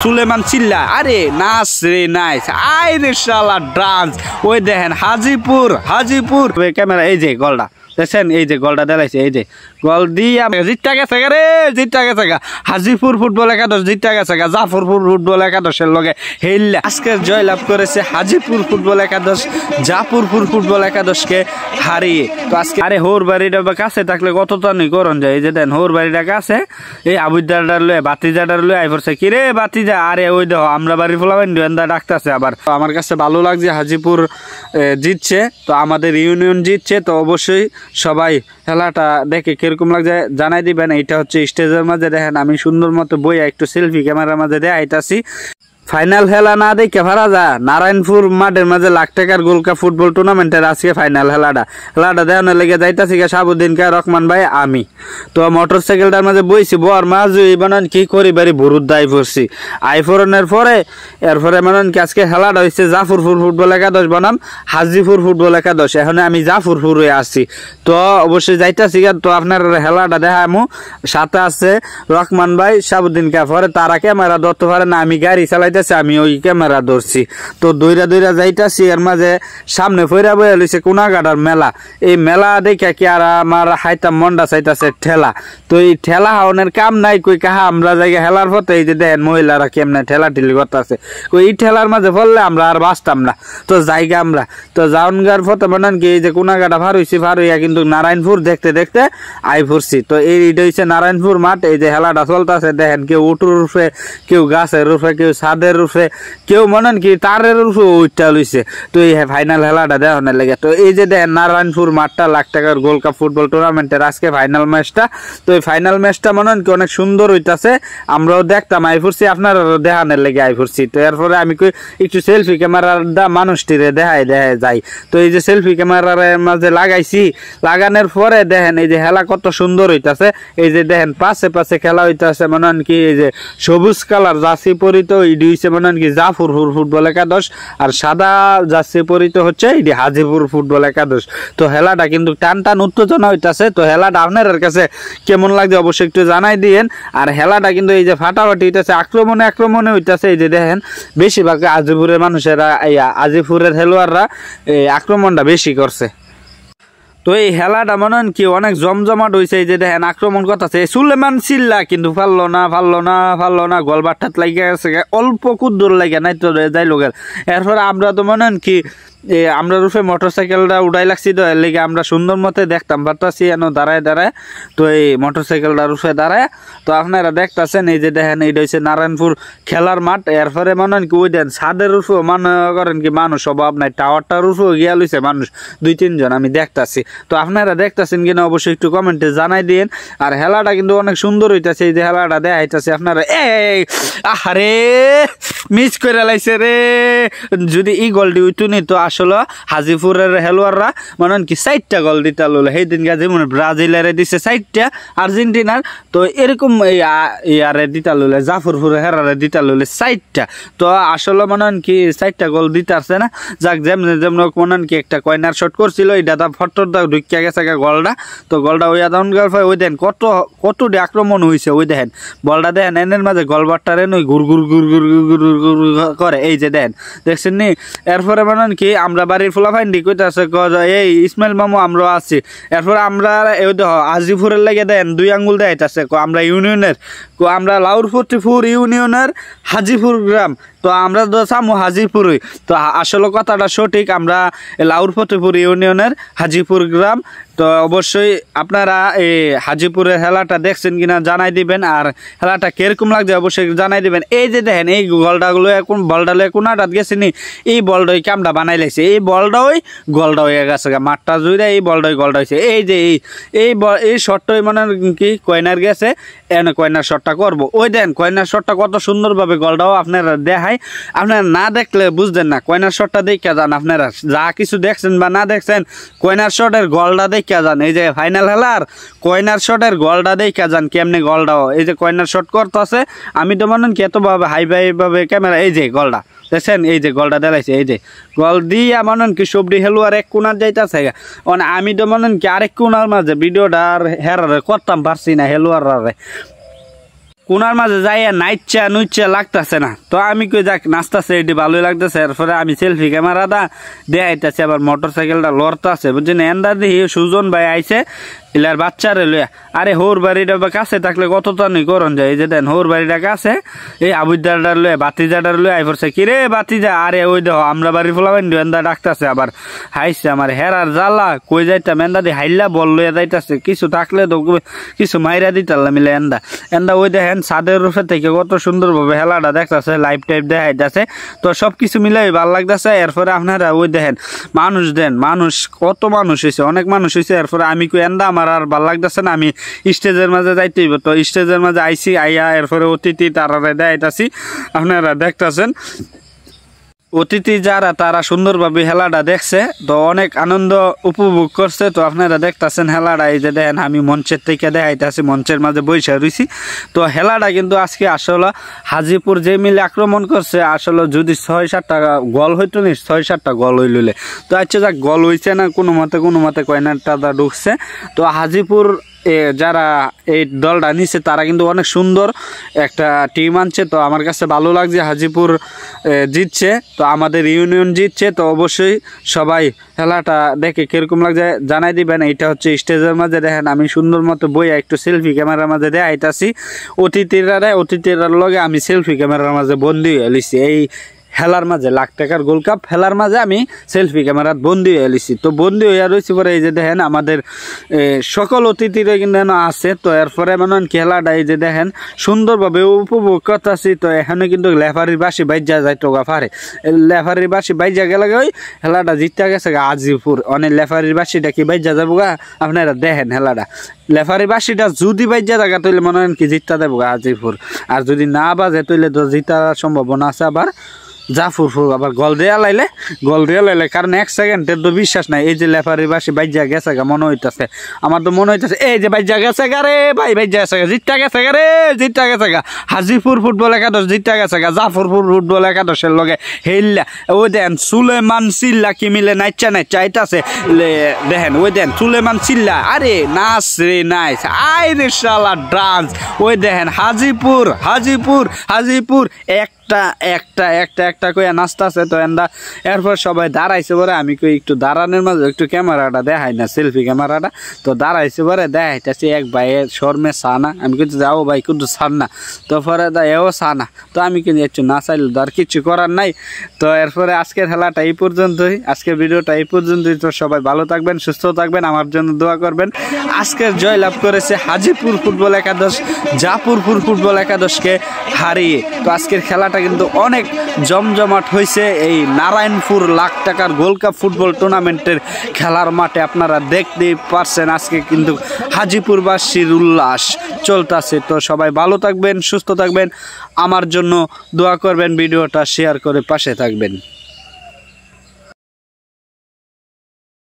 সুলেমান চিল্লা আরে নাচ রে নাইস আই রে শালা ডান্স ওই দেখেন হাজিপুর ক্যামেরা এই যে গোলটা দেখছেন এই যে গোলটা দেখাইছে এই যে গোল দিয়া জিতটা গেছে রে জিতটা গেছে হাজিপুর ফুটবল একাদশ জিতটা গেছে জাফরপুর ফুটবল একাদশের লগে হেইল্লা আজকে জয়লাভ করেছে হাজিপুর ফুটবল একাদশ জাফরপুর ফুটবল একাদশকে হারিয়ে। তো আজকে আরে হোর বাড়িটা কাছে থাকলে কতটা নি করন যায় এই যে দেন হোর বাড়িটা কাছে এই আবুদারডার লয়ে বাতিজাডার লয়ে আই পড়ছে কিরে বাতিজা আরে ওই দেখো আমরা বাড়ির ফলাবেন দোয়েন্দা ডাকতেছে আবার। তো আমার কাছে ভালো লাগছে হাজিপুর জিতছে, তো আমাদের ইউনিয়ন জিতছে, তো অবশ্যই সবাই খেলাটা দেখে কিরকম লাগছে জানাই দিবেন। এইটা হচ্ছে স্টেজের মাঝে দেখেন আমি সুন্দর মতো বইয়া একটু সেলফি ক্যামেরার মাঝে দেখাইতাছি। ফাইনাল খেলা না দেখে ফারা যা নারায়ণপুর মাঠের মাঝে লাখ টাকার গোল্ড কাপ ফুটবল টুর্নামেন্টের আজকে ফাইনাল খেলাটা দেওয়ানোর লেগে যাইতাছি সাবুদ্দিন কা রহমান ভাই আমি। তো মোটর সাইকেলটার মাঝে বইছি বর মাঝে বানান কি করি বাড়ি ভরুদ দায় পড়ছি আইফোরনের পরে এরপরে মানান কি আজকে খেলাটা হয়েছে জাফরপুর ফুটবল একাদশ বনাম হাজিপুর ফুটবল একাদশ। এখন আমি জাফরপুরে আসছি, তো অবশ্যই যাইতাছি। তো আপনার খেলাটা দেখামু সাথে আছে রহমান ভাই সাবুদ্দিন কা পরে তারা ক্যামেরা ধরতে পারে না, আমি গাড়ি চালাইতে আমি ওই ক্যামেরা ধরছি। তো দইরা যাইতাছি এর মাঝে সামনে ফইরা বইয়া লইছে কোনাঘাটার মেলা। এই মেলা দেখে কি আর আমার হাইতাম মন্ডা চাইতাছে ঠেলা। তো এই ঠেলা হাওনের কাম নাই কই কাহা আমরা জায়গা হেলার পথে এই যে দেখেন মহিলারা কেমনে ঠেলা ঠেলি করতেছে কই এই ঠেলার মাঝে ফললে আমরা আর বাঁচতাম না। তো জায়গা আমরা তো জাউনগার পথে বানান কি এই যে কোনাঘাটা ভার হইয়া কিন্তু নারায়ণপুর দেখতে দেখতে আই পড়ছি। তো এইটা হচ্ছে নারায়ণপুর মাঠ, এই যে হেলাটা চলতেছে দেখেন কেউ উটুর রূপে কেউ গাছের রূপে কেউ ছাদের রূপে কেউ মনেন কি তারের রূপে উঠটা লইছে। তো এই ফাইনাল খেলাটা দেখানোর লেগে তো এই যে দেখেন নারায়ণপুর মাঠটা লাখ টাকার গোল্ড কাপ ফুটবল টুর্নামেন্টের আজকে ফাইনাল ম্যাচটা। তো এই ফাইনাল ম্যাচটা মনেন কি অনেক সুন্দর হইতাছে, আমরাও দেখতাম আই ফুরছি আপনারা দেখানোর লেগে আই ফুরছি। তো এরপরে আমি একটু সেলফি ক্যামেরার মানুষটিরে দেখাই যাই। তো এই যে সেলফি ক্যামেরার মাঝে লাগাইছি, লাগানোর পরে দেখেন এই যে খেলা কত সুন্দর হইতাছে। এই যে দেখেন পাশে খেলা হইতাছে মনেন কি এই যে সবুজ কালার জার্সি পরিত মনে কি জাফরপুর ফুটবল একাদশ আর সাদা জার্সি পরিত হচ্ছে এটি হাজিপুর ফুটবল একাদশ। তো খেলাটা কিন্তু টান উত্তেজনা হইতাছে। তো খেলাটা আপনার কাছে কেমন লাগছে অবশ্যই একটু জানাই দিয়েন। আর খেলাটা কিন্তু এই যে ফাটাফাটি হইতাছে আক্রমণে হইতাছে। এই যে দেখেন বেশিরভাগ আজিপুরের মানুষেরা আজিপুরের খেলোয়াড়রা এই আক্রমণটা বেশি করছে। তো এই খেলাটা মনে কি অনেক জমজমাট হয়েছে। এই যে দেখেন আক্রমণ করতেছে সুলেমান চিল্লা কিন্তু ফাললো না গোলবারটাত লাগিয়ে গেছে অল্প কুদ্দুর লাগে নাই তো যাই লোকের। এরপরে আমরা তো মনে কি আমরা রূপে মোটর সাইকেলটা উড়াই লাগছি, তো এর লেগে আমরা সুন্দর মতে দেখতাম পারতাছি এনো দাঁড়ায় তো এই মোটর সাইকেলটা রূপে দাঁড়ায়। তো আপনারা দেখতেছেন এই যে দেখেন এইটা হচ্ছে নারায়ণপুর খেলার মাঠ। এরপরে মনে কি ওই দেন ছাদের রূপেও মনে করেন কি মানুষ অভাব নাই, টাওয়ারটার রূপেও গিয়া লইছে মানুষ 2-3 জন আমি দেখতাছি। তো আপনারা দেখতেছেন কিনা অবশ্যই একটু কমেন্টে জানাই দিন। আর খেলাটা কিন্তু অনেক সুন্দর হইতাছে। এই যে খেলাটা দেখাইতাছে আপনারা আরে মিস করে লাইছে রে, যদি এই গোলটি উঠুনি তো আসলে হাজিপুরের খেলোয়াড়রা মনে কি 4টা গোল দিতে লইল। সেই দিন যেমন ব্রাজিলের দিছে 4টা আর্জেন্টিনার, তো এরকম ইয়ারে দিতে লইল জাফরপুরের হেরারে দিতে লইল 4টা। তো আসলে মনে কি 4টা গোল দিতে আসছে না। যাক যেমন মনে কি একটা কয়নার শট করছিল এই দাদা ফটোর দা ঢুকিয়া গেছে গোলটা। তো গোলটা ওই আদাউন গেল ওই দেন কতটি আক্রমণ হয়েছে। ওই দেখেন বলটা দেখেন এনের মাঝে গোলবারটারে নই ঘুর করে এই যে দেন দেখছেন নি। এরপরে মনে কি আমরা বাড়ির ফোলাফাইন্ডি কইতাছে এই ইসমাইল মামু আমরা আছি। এরপরে আমরা ওই দেখো আজিপুরের লেগে দেন 2 আঙ্গুল দেখাইতাছে আমরা ইউনিয়নের আমরা লাউরফতিপুর ইউনিয়নের হাজিপুর গ্রাম। তো আমরা তো সামু হাজিপুরই, তো আসলে কথাটা সঠিক আমরা লাউরফতিপুর ইউনিয়নের হাজিপুর গ্রাম। তো অবশ্যই আপনারা এই হাজিপুরের খেলাটা দেখছেন কিনা জানাই দিবেন। আর খেলাটা কিরকম লাগছে অবশ্যই জানাই দিবেন। এই যে দেখেন এই বলটা কোনাটাত গেছে নি, এই বলটাই কামটা বানাই লাইছে, এই বলটাই গোলটা হয়ে গেছে মাঠটা জুড়ে এই বলটাই গোলটা হয়েছে। এই যে এই শটটাই মানে কি কয়নার গেছে এনে কয়নার শটটা করবো। ওই দেন কয়নার শটটা কত সুন্দরভাবে গোলটাও আপনারা দেখায়। আপনারা না দেখলে বুঝতেন না, কয়নার শটটা দেখে যান। আপনারা যা কিছু দেখছেন বা না দেখছেন কয়নার শটের গোলটা দেখে যান। এই যে ফাইনাল খেলার কয়নার শটের গোলটা দেখে যান কেমনে গোলটাও। এই যে কয়নার শট করতেছে আমি তো মনে কি এতভাবে হাইভাবে ক্যামেরা এই যে গোলটা দেখছেন এই যে গোলটা দেখাইছে। এই যে গোল দিয়া মনে কি সবডি হেলুয়ার এক কোনার যাইতেছে আমি তো মনে কি আরেক কোনার মাঝে ভিডিওটা আর হেরারে করতাম পারছি না হেলুয়ারে। কোনার মাঝে যাইয়া নাইচা নুইচা লাগতেছে না, তো আমি কই যাক নাচতেছে এটি ভালোই লাগতেছে। এরপরে আমি সেলফি ক্যামেরাটা দেখাইতেছি, আবার মোটর সাইকেলটা লড়তেছে বুঝছেন। এন্দার দেখি সুজন ভাই আইছে ইলার বাচ্চারে লইয়া। আরে হোর বাড়িটা কাছে থাকলে কতটা নি করন যায়, এই যে দেন হোর বাড়িটা কাছে, এই আবুদারটার লয়ে বাতিজাটার লয়ে আই পড়ছে। কিরে বাতিজা, আরে ওই দেখো আমরা বাড়ি ফোলাবেন এন্দা ডাকতেছে, আবার হাইছে আমার হেরার জ্বালা কই যাইতাম। এন্দা দিয়ে হাইল্লা বল লইয়া যাইতেছে, কিছু থাকলে তো কিছু মাইরা দিতাল্লা মিলে। এন্দা ওই দেখেন ছাদের রূপে থেকে কত সুন্দরভাবে হেলাটা দেখতেছে, লাইভ টাইপ দেখাইতেছে। তো সবকিছু মিলাই ভালো লাগতেছে। এরপরে আপনারা ওই দেখেন মানুষ দেন, মানুষ কত মানুষ হয়েছে, অনেক মানুষ হয়েছে। এরপরে আমি কই এন্দা আমার আর ভালো লাগতেছে না, আমি স্টেজের মাঝে যাইতে হইব। তো স্টেজের মাঝে আইসি, আইয়া এরপরে অতিথি তারা দেখাইতেছি, আপনারা দেখতেছেন। অতিথি যারা তারা সুন্দরভাবে হেলাটা দেখছে, তো অনেক আনন্দ উপভোগ করছে। তো আপনারা দেখতেছেন হেলাটা, এই যে দেখেন আমি মঞ্চের থেকে দেখাইতেছি, মঞ্চের মাঝে বসে রয়েছি। তো হেলাটা কিন্তু আজকে আসলে হাজিপুর যে মিলে আক্রমণ করছে, আসলে যদি 6-7টা গোল হইতো নি, 6-7টা গোল হইলে। তো আচ্ছা যাক, গোল হয়েছে না কোনো মতে কয়নাটা ঢুকছে। তো হাজিপুর যারা এই দলটা নিচ্ছে তারা কিন্তু অনেক সুন্দর একটা টিম আনছে। তো আমার কাছে ভালো লাগছে, হাজিপুর জিতছে, তো আমাদের ইউনিয়ন জিতছে। তো অবশ্যই সবাই খেলাটা দেখে কিরকম লাগছে জানাই দিবেন। এটা হচ্ছে স্টেজের মাঝে দেখেন আমি সুন্দর মতো বইয়া একটু সেলফি ক্যামেরার মাঝে দেখাইতাছি অতিথিরা লগে আমি সেলফি ক্যামেরার মাঝে বন্দি হয়ে লিছি। এই খেলার মাঝে লাখ টাকার গোল্ড কাপ খেলার মাঝে আমি সেলফি ক্যামেরাত বন্দি হয়ে এলিছি। তো বন্দি হইয়া রয়েছি পরে এই যে দেখেন আমাদের সকল অতিথিরা কিন্তু আছে। তো এরপরে মানে খেলাটা এই যে দেখেন সুন্দরভাবে উপভোগ করতেছি। তো এখানে কিন্তু লেফারির বাসি বাইজা যায় টোকা ফারে, লেফারির বাসি বাইজা গেলে ওই খেলাটা জিততে গেছে হাজিপুর। অনেক লেফারির বাসিটা কি বাইজা যাবো গা, আপনারা দেখেন খেলাটা লেফারির বাসিটা যদি বাইজা থাকা তাহলে মনে হয় কি জিততে দেবো গা হাজিপুর, আর যদি না বাজে তাহলে তো জিতার সম্ভাবনা আছে। আবার জাফরপুর আবার গোল দেয়া লাইলে কারণ 1 সেকেন্ডের তো বিশ্বাস নাই। এই যে লেফারির বাসি বাইজা গেছে গা মনে হইতেছে, আমার তো মনে হইতেছে এই যে বাইজা গেছে গা রে ভাই, বাইজা গেছে গা, জিতটা গেছে গা রে, জিতটা গেছে গা। হাজিপুর ফুটবল একাদশ জিতটা গেছে গা, জাফরপুর ফুটবল একাদশের লগে হেইল্লা ওই দেন সুলেমান সিল্লা কি মিলে নাইচা আইতাছে। দেখেন ওই দেন সুলেমান সিল্লা, আরে নাচ রে নাইস, আই রে শালা ডান্স। ওই দেখেন হাজিপুর একটা কইয়া নাচতাছে। তো এরপর সবাই দাঁড়াইছে পরে আমি কই একটু দাঁড়ানোর মাঝে একটু ক্যামেরাটা দেখাই না, সেলফি ক্যামেরাটা। তো দাঁড়াইছে পরে দেখাইতেছি এক ভাইয়ের শর্মে সানা, আমি কিন্তু যাও ভাই কিন্তু সান না। তো পরে এও সানা, তো আমি কিন্তু একটু না চাইলে তো আর কিছু করার নাই। তো এরপরে আজকের খেলাটা এই পর্যন্তই, আজকের ভিডিওটা এই পর্যন্তই। তো সবাই ভালো থাকবেন, সুস্থ থাকবেন, আমার জন্য দোয়া করবেন। আজকের জয় লাভ করেছে হাজিপুর ফুটবল একাদশ জাফরপুর ফুটবল একাদশকে হারিয়ে। তো আজকের খেলাটা কিন্তু অনেক জমজমাট হয়েছে এই নারায়ণপুর লাখ টাকার গোল্ড কাপ ফুটবল টুর্নামেন্টের খেলার মাঠে। আপনারা দেখতেই পারছেন আজকে কিন্তু হাজিপুরবাসীর উল্লাস চলতেছে। তো সবাই ভালো থাকবেন, সুস্থ থাকবেন, আমার জন্য দোয়া করবেন, ভিডিওটা শেয়ার করে পাশে থাকবেন।